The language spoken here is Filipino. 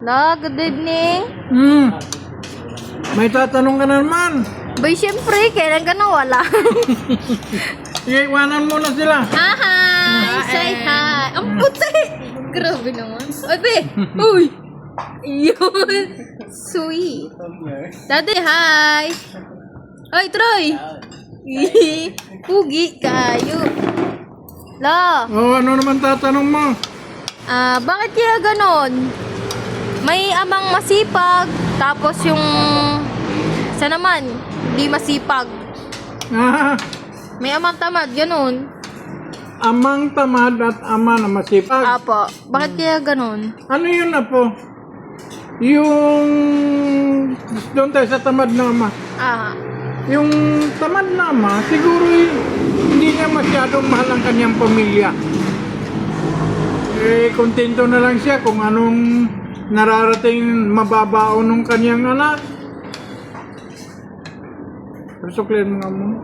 La, good evening. May tatanong ka na naman. Bay, syempre, kailan ka nawala? Sige, iwanan mo na sila. Hi! Say hi! Ang puti! Grabe naman. Ay, be! Uy! Yun! Sweet! Daddy, hi! Ay, Troy! Pugi kayo. La! Ano naman tatanong mo? Bakit kaya ganon? May amang masipag, tapos yung isa naman, di masipag. May amang tamad, ganon. Amang tamad at ama na masipag. Apo, bakit kaya ganon? Ano yun na po? Yung doon tayo sa tamad na ama. Yung tamad na ama, siguro hindi niya masyadong mahal ang kanyang pamilya. Kontento na lang siya kung anong nararating mababao ng kanyang anak. Pero suklihan mo nga mo.